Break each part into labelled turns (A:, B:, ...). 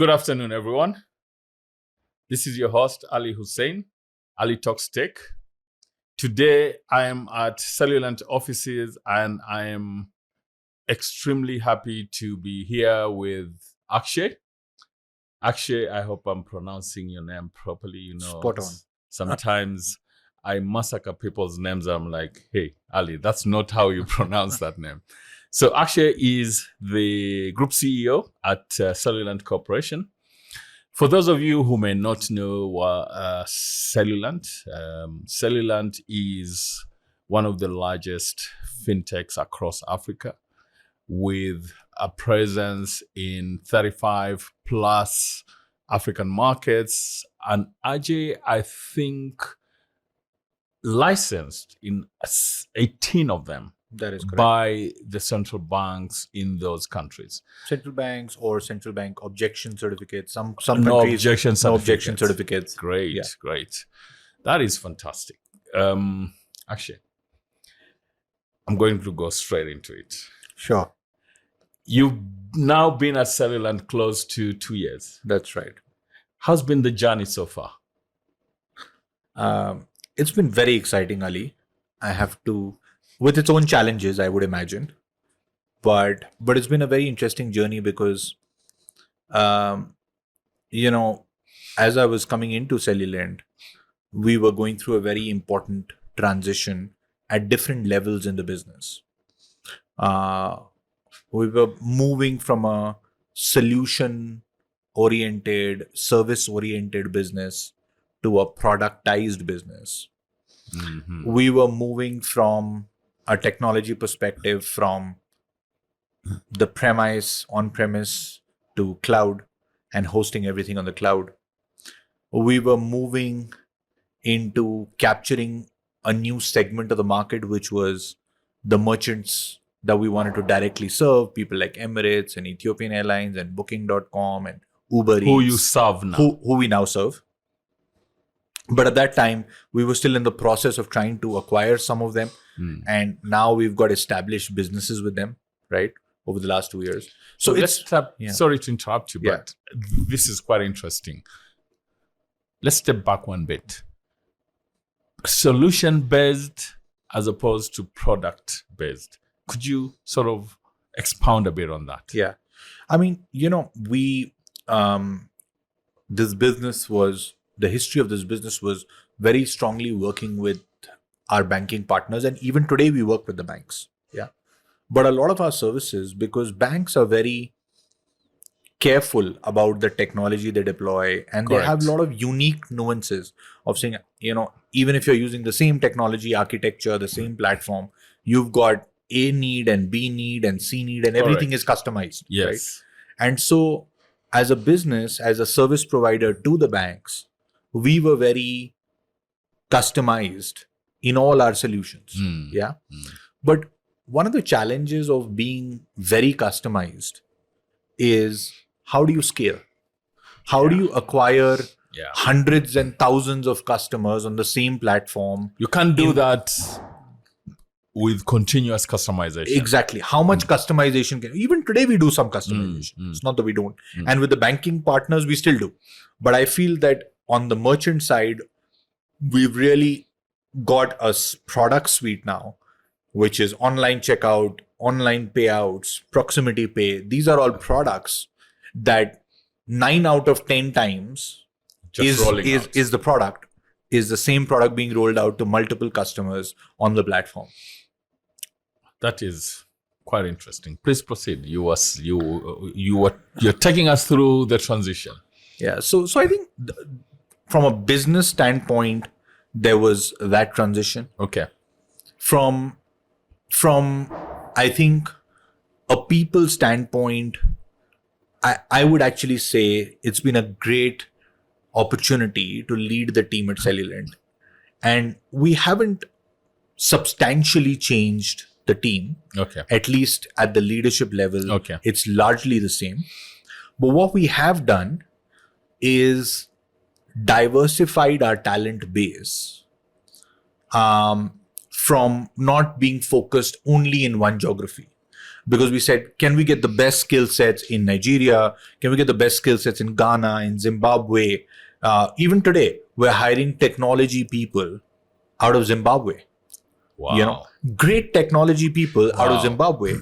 A: Good afternoon, everyone. This is your host, Ali Hussein, Ali Talks Tech. Today, I am at Cellulant offices and I am extremely happy to be here with Akshay. Akshay, I hope I'm pronouncing your name properly. You know,
B: Spot on.
A: Sometimes I massacre people's names. I'm like, hey, Ali, that's not how you pronounce that name. So Akshay is the group CEO at Cellulant Corporation. For those of you who may not know Cellulant, Cellulant is one of the largest FinTechs across Africa with a presence in 35 plus African markets. And Ajay, I think, licensed in 18 of them.
B: That is correct.
A: By the central banks in those countries.
B: Central banks or central bank objection certificates. Some
A: No
B: countries,
A: objection
B: no objection
A: certificates.
B: certificates.
A: Great,
B: Yeah.
A: great. That is fantastic. Actually, I'm going to go straight into it.
B: Sure.
A: You've now been at Cellulant close to 2 years.
B: That's right.
A: How's been the journey so far?
B: It's been very exciting, Ali. I have to, with its own challenges, I would imagine. But it's been a very interesting journey because, as I was coming into Cellulant, we were going through a very important transition at different levels in the business. We were moving from a solution-oriented, service-oriented business to a productized business.
A: Mm-hmm.
B: We were moving from a technology perspective from the on-premise to cloud and hosting everything on the cloud. We were moving into capturing a new segment of the market, which was the merchants that we wanted to directly serve, people like Emirates and Ethiopian Airlines and Booking.com and Uber Eats.
A: Who you serve now.
B: Who we now serve. But at that time, we were still in the process of trying to acquire some of them. And now we've got established businesses with them, right, over the last 2 years. So
A: sorry to interrupt you, but this is quite interesting. Let's step back one bit. Solution-based as opposed to product-based. Could you sort of expound a bit on that?
B: Yeah. I mean, the history of this business was very strongly working with our banking partners. And even today we work with the banks. Yeah. But a lot of our services, because banks are very careful about the technology they deploy, and
A: Correct.
B: They have a lot of unique nuances of saying, even if you're using the same technology architecture, the same platform, you've got A need and B need and C need and everything is customized.
A: Yes.
B: Right? And so as a business, as a service provider to the banks, we were very customized in all our solutions. Yeah. But one of the challenges of being very customized is how do you scale? How do you acquire hundreds and thousands of customers on the same platform?
A: You can't do that with continuous customization.
B: Exactly. How much customization even today we do some customization. It's not that we don't. And with the banking partners, we still do. But I feel that on the merchant side, we've really got a product suite now, which is online checkout, online payouts, proximity pay. These are all products that 9 out of 10 times is the same product being rolled out to multiple customers on the platform.
A: That is quite interesting. Please proceed. You're taking us through the transition.
B: Yeah. So I think from a business standpoint, there was that transition.
A: Okay.
B: From I think a people standpoint, I would actually say it's been a great opportunity to lead the team at Cellulant. And we haven't substantially changed the team, at least at the leadership level. It's largely the same. But what we have done is diversified our talent base from not being focused only in one geography. because we said, can we get the best skill sets in Nigeria? Can we get the best skill sets in Ghana, in Zimbabwe? Even today, we're hiring technology people out of Zimbabwe.
A: Wow.
B: Great technology people out of Zimbabwe.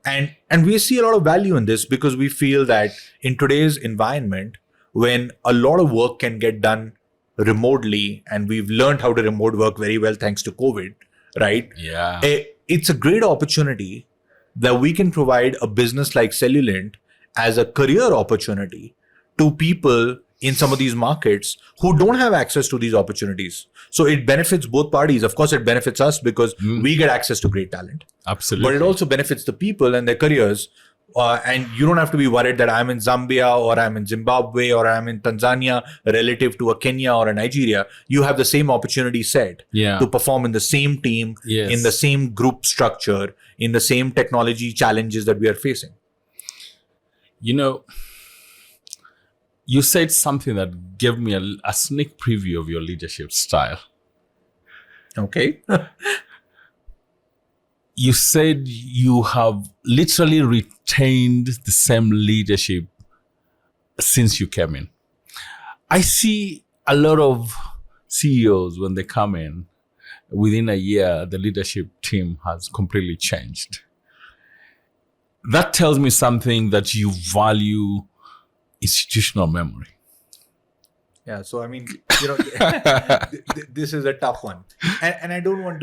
B: And we see a lot of value in this because we feel that in today's environment, when a lot of work can get done remotely, and we've learned how to remote work very well thanks to COVID, right?
A: Yeah.
B: It's a great opportunity that we can provide a business like Cellulant as a career opportunity to people in some of these markets who don't have access to these opportunities. So it benefits both parties. Of course, it benefits us because we get access to great talent.
A: Absolutely.
B: But it also benefits the people and their careers. And you don't have to be worried that I'm in Zambia or I'm in Zimbabwe or I'm in Tanzania relative to a Kenya or a Nigeria. You have the same opportunity set to perform in the same team, in the same group structure, in the same technology challenges that we are facing.
A: You said something that gave me a sneak preview of your leadership style.
B: Okay.
A: You said you have literally retained the same leadership since you came in. I see a lot of CEOs when they come in, within a year, the leadership team has completely changed. That tells me something that you value institutional memory.
B: Yeah, so I mean, this is a tough one, and I don't want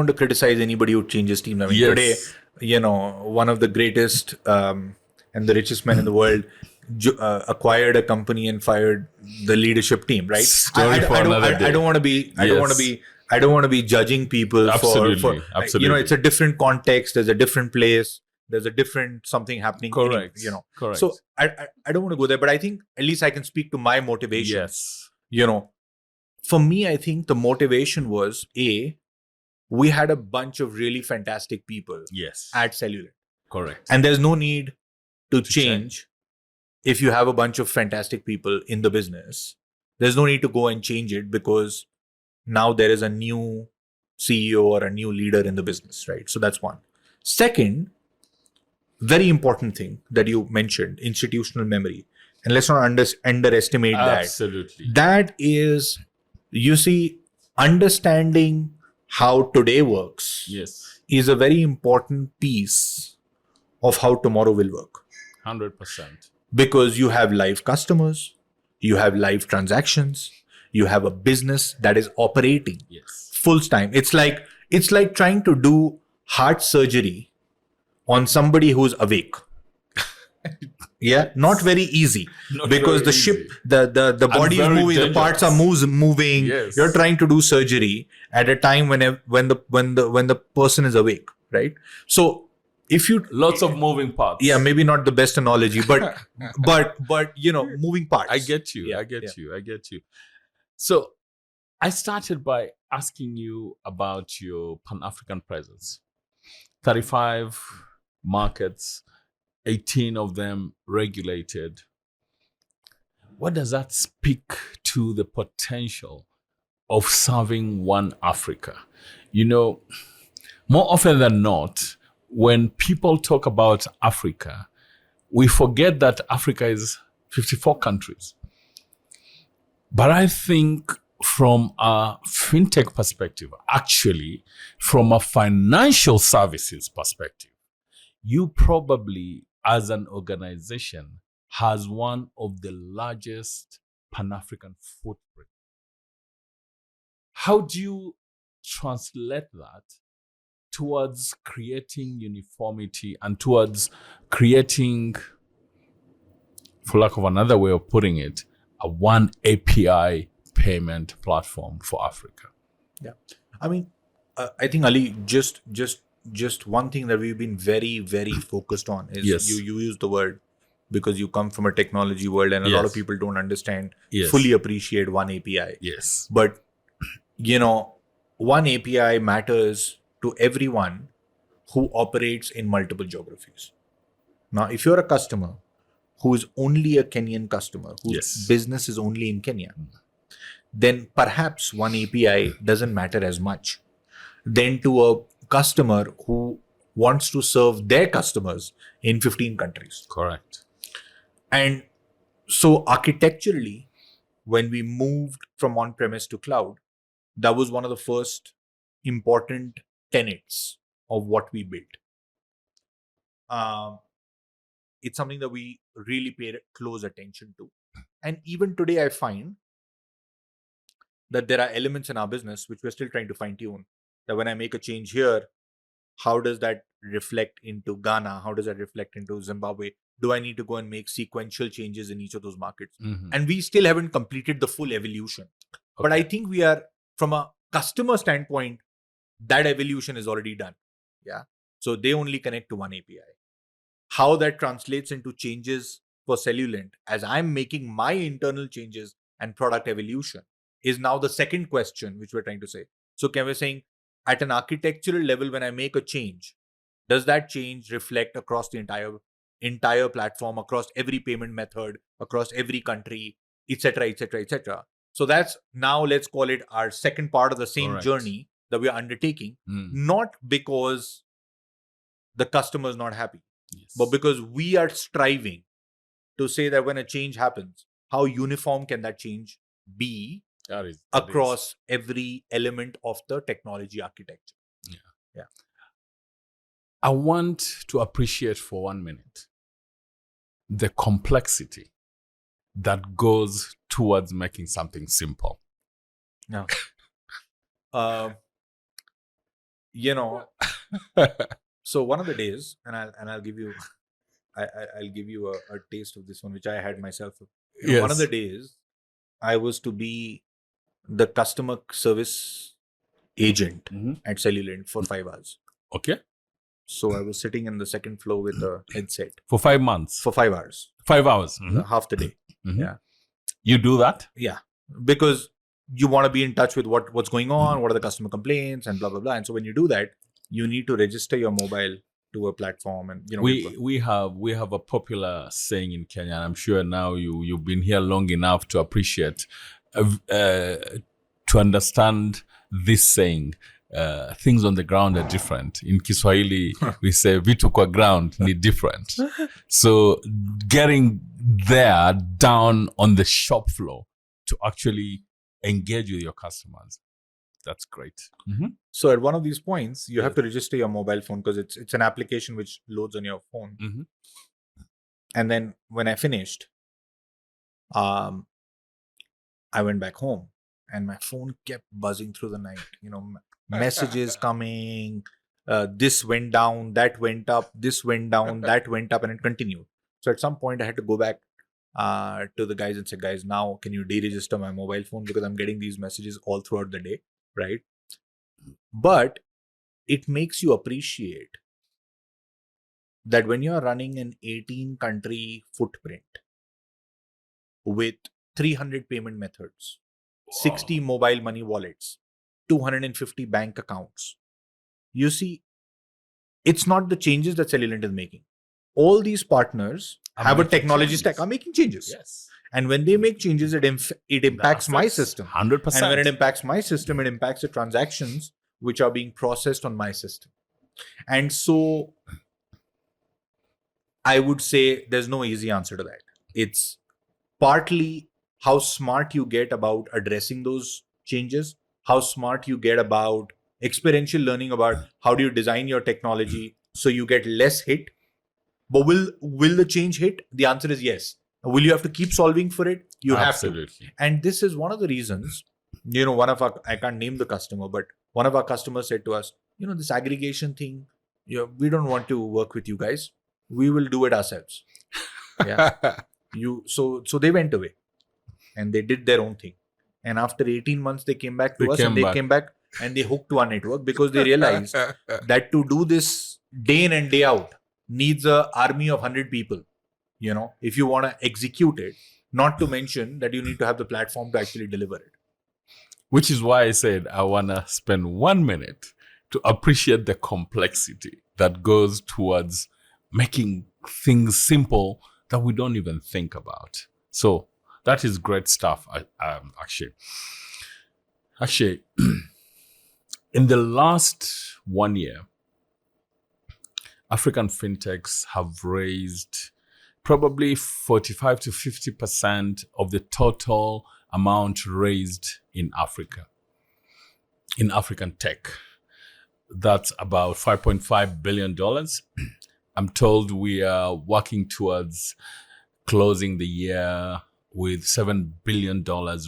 B: to criticize anybody who changes teams. I mean, today, one of the greatest and the richest men in the world acquired a company and fired the leadership team. Right? I don't want to be judging people for
A: absolutely.
B: It's a different context. There's a different place. There's a different something happening.
A: Correct.
B: Correct. So I don't want to go there, but I think at least I can speak to my motivation.
A: Yes.
B: For me, I think the motivation was we had a bunch of really fantastic people at Cellulant.
A: Correct.
B: And there's no need to change if you have a bunch of fantastic people in the business. There's no need to go and change it because now there is a new CEO or a new leader in the business, right? So that's one. Second, very important thing that you mentioned, institutional memory. And let's not underestimate that.
A: Absolutely.
B: That is, understanding how today works is a very important piece of how tomorrow will work.
A: 100%.
B: Because you have live customers, you have live transactions, you have a business that is operating full time. It's like trying to do heart surgery on somebody who's awake. Not very easy because the ship, the body is moving, the parts are moving. You're trying to do surgery at a time when the person is awake, right? So if you
A: lots of moving parts.
B: Maybe not the best analogy, but moving parts.
A: I get you. I get you. So I started by asking you about your Pan-African presence. 35 markets, 18 of them regulated. What does that speak to the potential of serving one Africa? More often than not, when people talk about Africa, we forget that Africa is 54 countries. But I think from a FinTech perspective, actually, from a financial services perspective, you probably, as an organization, has one of the largest Pan-African footprint. How do you translate that towards creating uniformity and towards creating, for lack of another way of putting it, a one API payment platform for Africa?
B: Yeah. I mean, I think, Ali, just one thing that we've been very, very focused on is you use the word because you come from a technology world and a lot of people don't understand, fully appreciate one API.
A: Yes.
B: But, one API matters to everyone who operates in multiple geographies. Now, if you're a customer who is only a Kenyan customer, whose business is only in Kenya, then perhaps one API doesn't matter as much than to a customer who wants to serve their customers in 15 countries.
A: Correct.
B: And so architecturally, when we moved from on-premise to cloud, that was one of the first important tenets of what we built. It's something that we really paid close attention to. And even today, I find that there are elements in our business which we're still trying to fine tune. That when I make a change here, how does that reflect into Ghana? How does that reflect into Zimbabwe? Do I need to go and make sequential changes in each of those markets? And we still haven't completed the full evolution. But I think we are, from a customer standpoint, that evolution is already done. Yeah. So they only connect to one API. How that translates into changes for Cellulant, as I'm making my internal changes and product evolution, is now the second question which we're trying to say. So can we saying at an architectural level, when I make a change, does that change reflect across the entire platform, across every payment method, across every country, etc., etc., etc.? So that's now, let's call it our second part of the same journey that we are undertaking, not because the customer is not happy, but because we are striving to say that when a change happens, how uniform can that change be across every element of the technology architecture? Yeah.
A: I want to appreciate for 1 minute the complexity that goes towards making something simple.
B: Yeah. So one of the days, and I'll give you, I'll give you a taste of this one, which I had myself. One of the days, I was to be the customer service agent at Cellulant for 5 hours.
A: Okay.
B: So I was sitting in the second floor with a headset.
A: For 5 months?
B: For 5 hours.
A: 5 hours?
B: Half the day. Yeah.
A: You do that?
B: Yeah. Because you want to be in touch with what's going on, what are the customer complaints, and blah, blah, blah. And so when you do that, you need to register your mobile to a platform. And
A: we have a popular saying in Kenya, and I'm sure now you've been here long enough to appreciate, to understand this saying. Things on the ground are different. In Kiswahili, we say vitu kwa ground ni different. So getting there down on the shop floor to actually engage with your customers, that's great.
B: So at one of these points, you have to register your mobile phone because it's an application which loads on your phone. And then when I finished, I went back home and my phone kept buzzing through the night. Messages coming, this went down, that went up, this went down, that went up, and it continued. So at some point I had to go back to the guys and say, guys, now can you deregister my mobile phone because I'm getting these messages all throughout the day, right? But it makes you appreciate that when you're running an 18-country footprint with 300 payment methods, 60 mobile money wallets, 250 bank accounts, you see, it's not the changes that Cellulant is making. All these partners have a technology stack, are making changes.
A: Yes.
B: And when they make changes, it impacts my system.
A: 100%.
B: And when it impacts my system, it impacts the transactions which are being processed on my system. And so I would say there's no easy answer to that. It's partly how smart you get about addressing those changes, how smart you get about experiential learning about how do you design your technology so you get less hit. But will the change hit? The answer is yes. Will you have to keep solving for it? You
A: Absolutely.
B: have to. And this is one of the reasons, I can't name the customer, but one of our customers said to us, this aggregation thing, we don't want to work with you guys. We will do it ourselves. Yeah. So they went away and they did their own thing. And after 18 months, they came back to us and they came back and they hooked to our network because they realized that to do this day in and day out needs an army of 100 people, if you want to execute it, not to mention that you need to have the platform to actually deliver it.
A: Which is why I said I want to spend 1 minute to appreciate the complexity that goes towards making things simple that we don't even think about. So that is great stuff, Akshay. Akshay, in the last 1 year, African fintechs have raised probably 45 to 50% of the total amount raised in Africa, in African tech. That's about $5.5 billion. I'm told we are working towards closing the year with $7 billion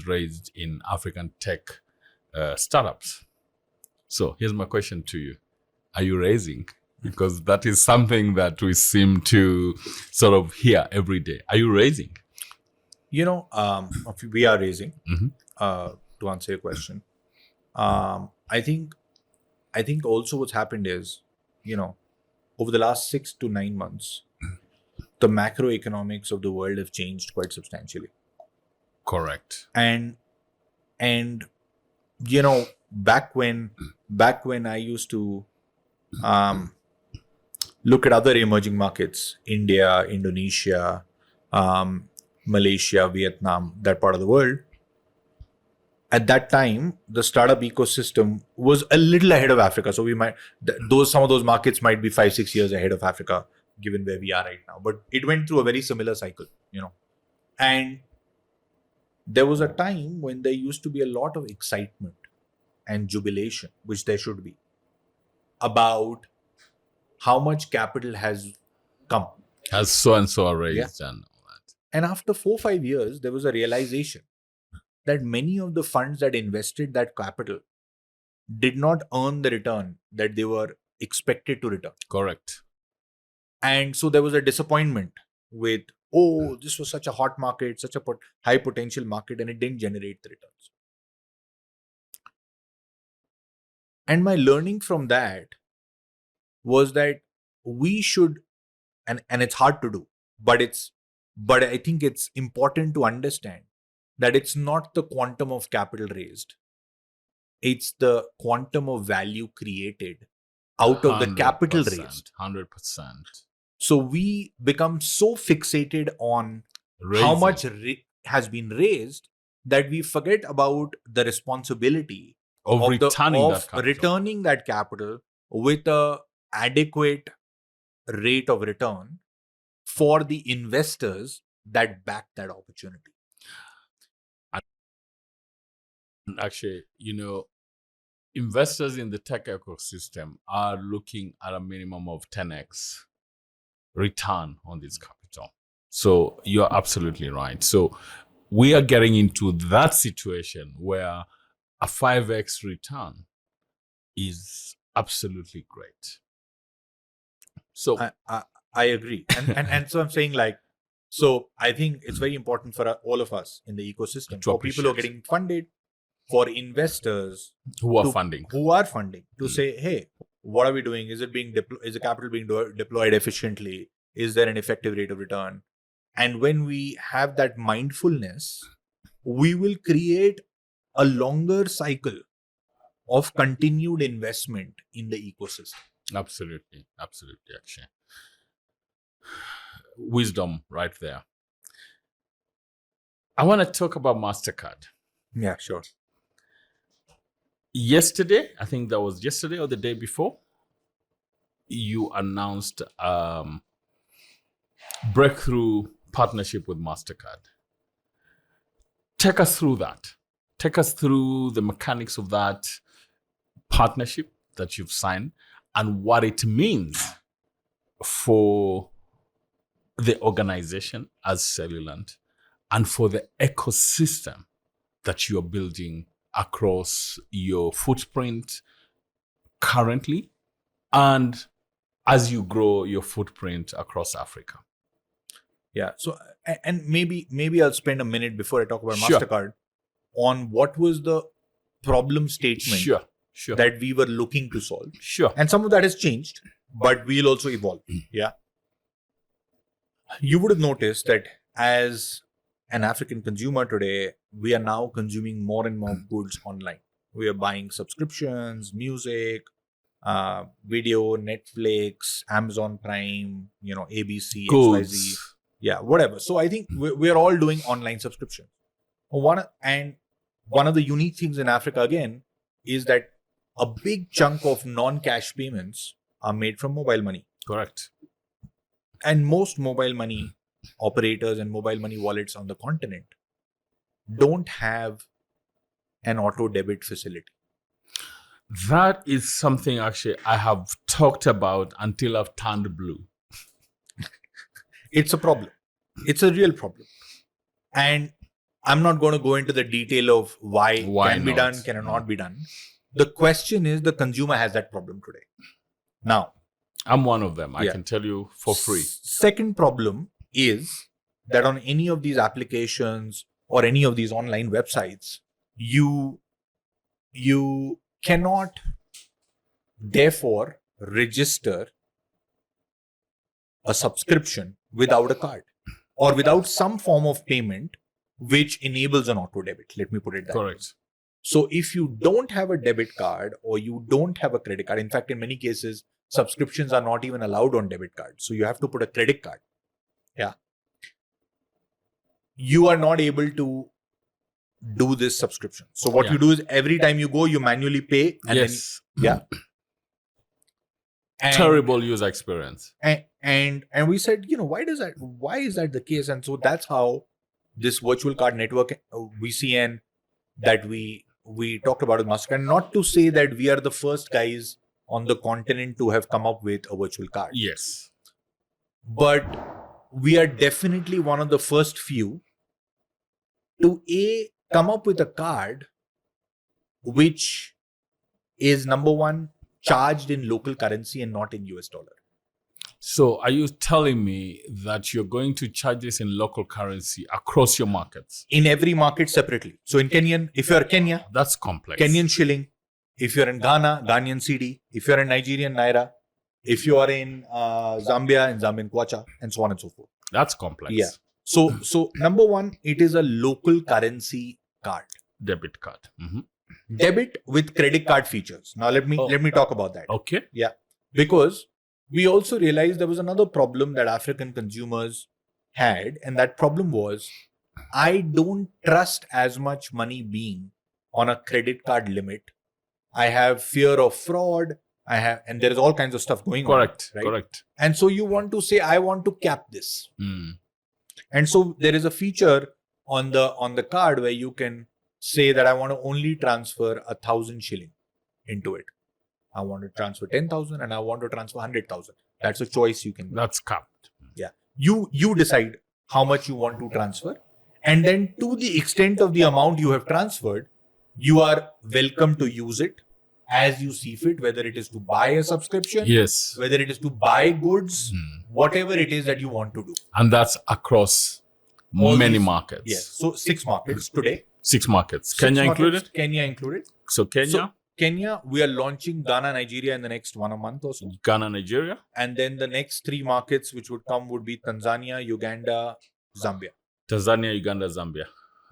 A: raised in African tech startups. So here's my question to you. Are you raising? Because that is something that we seem to sort of hear every day. Are you raising?
B: We are raising.
A: Mhm.
B: To answer your question, I think also what's happened is, over the last 6 to 9 months, the macroeconomics of the world have changed quite substantially.
A: Correct.
B: And back when I used to look at other emerging markets, India, Indonesia, Malaysia, Vietnam, that part of the world, at that time, the startup ecosystem was a little ahead of Africa. So we might, some of those markets might be 5-6 years ahead of Africa, given where we are right now. But it went through a very similar cycle, And there was a time when there used to be a lot of excitement and jubilation, which there should be, about how much capital has come.
A: Has so and so raised and all that.
B: And after 4-5 years, there was a realization that many of the funds that invested that capital did not earn the return that they were expected to return.
A: Correct.
B: And so there was a disappointment with, this was such a hot market, such a high potential market, and it didn't generate the returns. And my learning from that was that we should, and it's hard to do, but I think it's important to understand that it's not the quantum of capital raised. It's the quantum of value created out of the capital raised.
A: 100%.
B: So we become so fixated on
A: Raising.
B: how much has been raised that we forget about the responsibility
A: of
B: returning that capital with a adequate rate of return for the investors that back that opportunity.
A: Actually, investors in the tech ecosystem are looking at a minimum of 10x return on this capital. So you're absolutely right. So we are getting into that situation where a 5x return is absolutely great. So
B: I agree. And so I'm saying, so I think it's very important for all of us in the ecosystem, for people who are getting funded, for investors
A: who are funding
B: to say, hey, what are we doing? Is it being is the capital being deployed efficiently? Is there an effective rate of return? And when we have that mindfulness, we will create a longer cycle of continued investment in the ecosystem.
A: Absolutely, Akshay. Wisdom right there. I want to talk about MasterCard.
B: Yeah, sure.
A: Yesterday, I think that was yesterday or the day before, you announced breakthrough partnership with MasterCard. Take us through that. Take us through the mechanics of that partnership that you've signed and what it means for the organization as Cellulant and for the ecosystem that you're building across your footprint currently and as you grow your footprint across Africa.
B: Yeah. So, and maybe I'll spend a minute before I talk about MasterCard on what was the problem statement that we were looking to solve.
A: Sure.
B: And some of that has changed, but we'll also evolve. Yeah. You would have noticed that as an African consumer today, we are now consuming more and more goods online. We are buying subscriptions, music, video, Netflix, Amazon Prime, ABC,
A: goods.
B: XYZ. Yeah, whatever. So I think we're all doing online subscription. One of the unique things in Africa, again, is that a big chunk of non-cash payments are made from mobile money.
A: Correct.
B: And most mobile money operators and mobile money wallets on the continent don't have an auto debit facility.
A: That is something actually I have talked about until I've turned blue.
B: It's a problem. It's a real problem. And I'm not going to go into the detail of why can be
A: not?
B: done, cannot be done. The question is the consumer has that problem today. Now,
A: I'm one of them. I
B: Yeah.
A: can tell you for free.
B: Second problem is that on any of these applications or any of these online websites, you cannot therefore register a subscription without a card or without some form of payment which enables an auto debit. Let me put it that way.
A: Correct.
B: So if you don't have a debit card or you don't have a credit card, in fact, in many cases, subscriptions are not even allowed on debit cards. So you have to put a credit card. Yeah. You are not able to do this subscription. So what
A: Yeah.
B: you do is every time you go, you manually pay. And
A: Yes.
B: Then, yeah. And,
A: Terrible user experience.
B: And we said, why is that the case? And so that's how this virtual card network, VCN, that we talked about with MasterCard. Not to say that we are the first guys on the continent to have come up with a virtual card.
A: Yes.
B: But we are definitely one of the first few to come up with a card which is, number one, charged in local currency and not in US dollar.
A: So are you telling me that you're going to charge this in local currency across your markets?
B: In every market separately. So in Kenyan, if you're Kenya,
A: That's complex.
B: Kenyan shilling. If you're in Ghana, Ghanaian cedi. If you're in Nigerian naira. If you are in Zambia, in Zambian kwacha, and so on and so forth.
A: That's complex.
B: Yeah. So number one, it is a local currency card.
A: Debit card. Mhm.
B: Debit with credit card features. Now let me talk about that.
A: Okay.
B: Yeah. Because we also realized there was another problem that African consumers had, and that problem was, I don't trust as much money being on a credit card limit. I have fear of fraud. And there is all kinds of stuff going
A: Correct.
B: on. Right?
A: Correct.
B: And so you want to say, I want to cap this.
A: Mm.
B: And so there is a feature on the card where you can say that I want to only transfer 1,000 shilling into it. I want to transfer 10,000 and I want to transfer 100,000. That's a choice you can make.
A: That's capped.
B: Yeah. You decide how much you want to transfer. And then to the extent of the amount you have transferred, you are welcome to use it as you see fit, whether it is to buy a subscription,
A: Yes.
B: whether it is to buy goods, whatever it is that you want to do.
A: And that's across
B: All
A: many
B: these-
A: markets.
B: Yes. So 6 markets today.
A: 6 markets.
B: 6
A: Kenya
B: markets,
A: included?
B: Kenya included.
A: So Kenya,
B: So Kenya, we are launching Ghana, Nigeria in the next a month or so.
A: Ghana, Nigeria.
B: And then the next 3 markets which would come would be Tanzania, Uganda, Zambia.
A: Tanzania, Uganda, Zambia.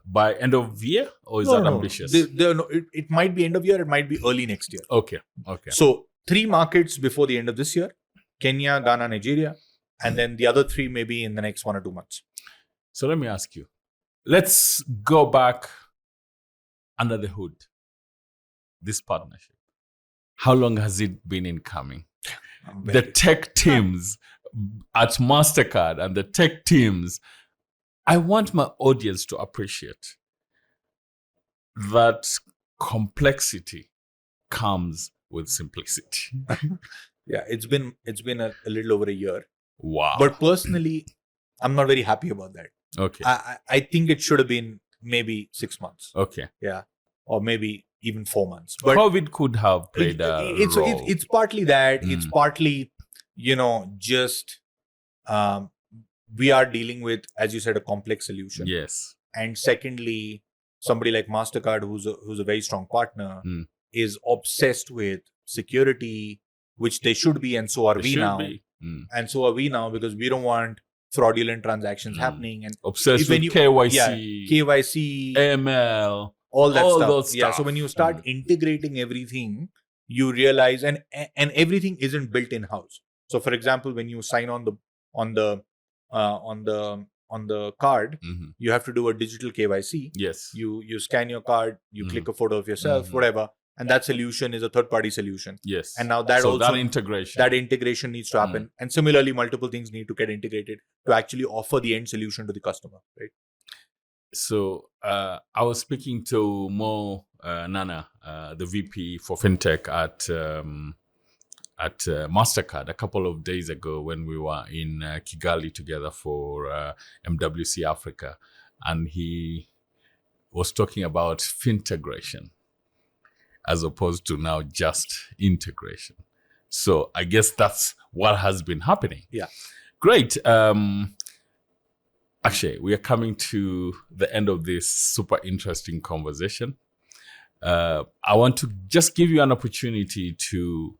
A: By end of year, or is that ambitious?
B: It might be end of year, it might be early next year.
A: Okay. Okay.
B: So 3 markets before the end of this year, Kenya, Ghana, Nigeria, and then the other 3 maybe in the next 1 or 2 months.
A: So let me ask you. Let's go back under the hood. This partnership. How long has it been in coming? The tech teams at MasterCard and the tech teams, I want my audience to appreciate that complexity comes with simplicity.
B: Yeah, it's been a little over a year.
A: Wow.
B: But personally, I'm not very happy about that.
A: Okay.
B: I think it should have been maybe 6 months.
A: Okay.
B: Yeah. Or maybe even 4 months. But
A: COVID could have played a role.
B: it's partly that. It's partly, just we are dealing with, as you said, a complex solution.
A: Yes.
B: And secondly, somebody like MasterCard, who's a very strong partner, is obsessed with security, which they should be, and so are we now. And so are we now, because we don't want fraudulent transactions happening. And
A: obsessed with KYC,
B: KYC,
A: AML,
B: all that stuff.
A: those
B: Yeah.
A: stuff.
B: So when you start integrating everything, you realize, and everything isn't built in house. So for example, when you sign on the card, you have to do a digital KYC.
A: Yes.
B: You scan your card, you click a photo of yourself, whatever, and that solution is a third-party solution.
A: Yes.
B: And now that
A: so
B: also
A: that integration.
B: that integration needs to happen. And similarly, multiple things need to get integrated to actually offer the end solution to the customer, right?
A: So I was speaking to Mo Nana, the VP for FinTech at MasterCard a couple of days ago when we were in Kigali together for MWC Africa. And he was talking about fintegration as opposed to now just integration. So I guess that's what has been happening.
B: Yeah.
A: Great. Akshay, we are coming to the end of this super interesting conversation. I want to just give you an opportunity to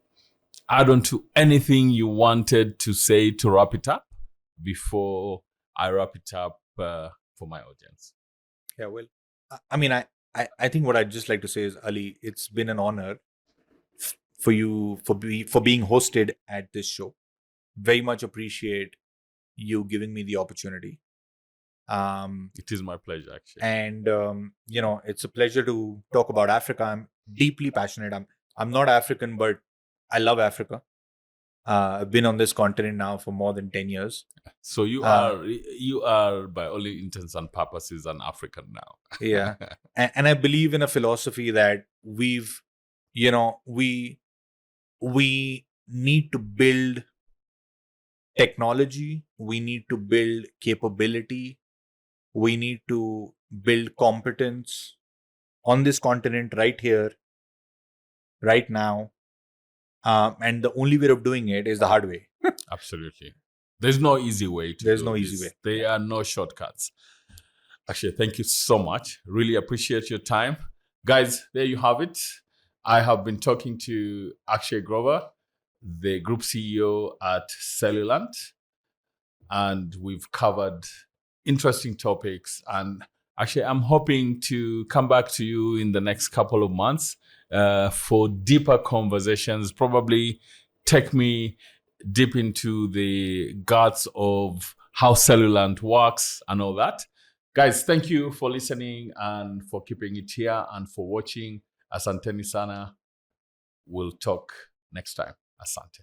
A: add on to anything you wanted to say to wrap it up before I wrap it up for my audience.
B: Yeah, well, I mean, I think what I'd just like to say is, Ali, it's been an honor for you for being hosted at this show. Very much appreciate you giving me the opportunity.
A: It is my pleasure, actually.
B: And it's a pleasure to talk about Africa. I'm deeply passionate. I'm not African, but I love Africa. I've been on this continent now for more than 10 years.
A: So you are by all intents and purposes an African now.
B: Yeah. And I believe in a philosophy that we need to build technology, we need to build capability, we need to build competence on this continent right here, right now. And the only way of doing it is the hard way.
A: Absolutely. There's no easy way to
B: There's
A: do
B: no
A: this.
B: easy way.
A: There are no shortcuts. Actually, thank you so much. Really appreciate your time. Guys, there you have it. I have been talking to Akshay Grover, the group CEO at Cellulant, and we've covered interesting topics. And actually, I'm hoping to come back to you in the next couple of months for deeper conversations, probably take me deep into the guts of how Cellulant works and all that. Guys, thank you for listening and for keeping it here and for watching. Asanteni sana. We'll talk next time. Asante.